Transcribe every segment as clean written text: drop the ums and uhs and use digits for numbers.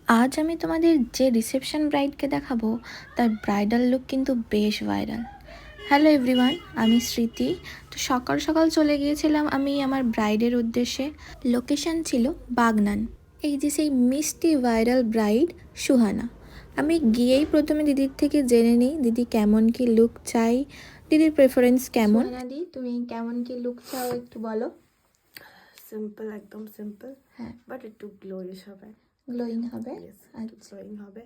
আজ আমি তোমাদের যে রিসেপশন ব্রাইডকে দেখাবো তার ব্রাইডাল লুক কিন্তু বেশ ভাইরাল। হ্যালো এভরিওয়ান, আমি স্মৃতি। তো সকাল সকাল চলে গিয়েছিলাম আমি আমার ব্রাইডের উদ্দেশ্যে। লোকেশন ছিল বাগনান। এই যে সেই মিষ্টি ভাইরাল ব্রাইড সুহানা। আমি গিয়েই প্রথমে দিদির থেকে জেনে নিই দিদি কেমন কি লুক চাই, দিদির প্রেফারেন্স কেমন। দি তুমি কেমন কি লুক চাও একটু বলো। সিম্পল, একদম সিম্পল, হ্যাঁ, বাট একটু গ্লোইশ হবে। গ্লোয়িং হবে। একটু গ্লোয়িং হবে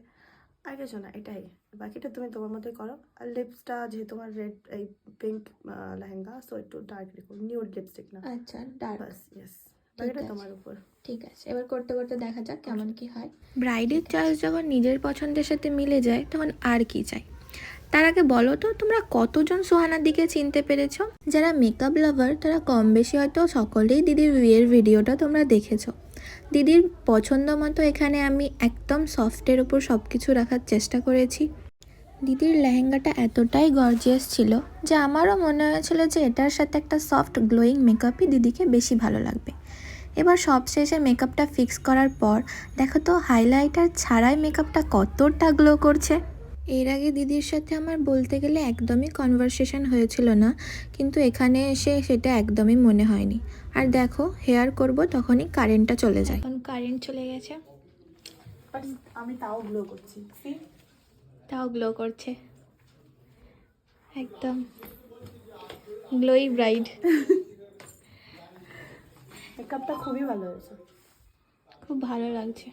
আর কিছু না, এটাই। বাকিটা তুমি তোমার মতোই করো। আর লিপসটা যেহেতু তোমার রেড, এই পিঙ্ক লেহেঙ্গা, সো একটু ডার্ক রেখো, নিউড লিপস্টিক না। আচ্ছা, ডার্ক। বাস, ইয়েস, বাকিটা তোমার উপর। ঠিক আছে, এবার করতে করতে দেখা যাক কেমন কি হয়। ব্রাইডের চয়েস যখন নিজের পছন্দের সাথে মিলে যায় তখন আর কি চাই। তার আগে বলো তো তোমরা কতজন সুহানার দিকে চিনতে পেরেছো? যারা মেকআপ লাভার তারা কম বেশি হয়তো সকলেই দিদির বিয়ের ভিডিওটা তোমরা দেখেছো। দিদির পছন্দ মতো এখানে আমি একদম সফটের উপর সব কিছু রাখার চেষ্টা করেছি। দিদির লেহেঙ্গাটা এতটাই গর্জিয়াস ছিল যে আমারও মনে হয়েছিল যে এটার সাথে একটা সফট গ্লোয়িং মেকআপই দিদিকে বেশি ভালো লাগবে। এবার সবশেষে মেকআপটা ফিক্স করার পর দেখো তো হাইলাইটার ছাড়াই মেকআপটা কতটা গ্লো করছে। এর আগে দিদির সাথে আমার বলতে গেলে একদমই কনভারসেশন হয়েছিল না, কিন্তু এখানে এসে সেটা একদমই মনে হয়নি। আর দেখো হেয়ার করব তখনই কারেন্টটা চলে যায়। এখন কারেন্ট চলে গেছে, বাট আমি তাও গ্লো করছি, তাও গ্লো করছে। একদম গ্লোই ব্রাইড। মেকআপটা খুবই ভালো হয়েছে, খুব ভালো লাগছে।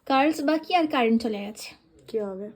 কার্লস বাকি আর কারেন্ট চলে গেছে। কি হবে।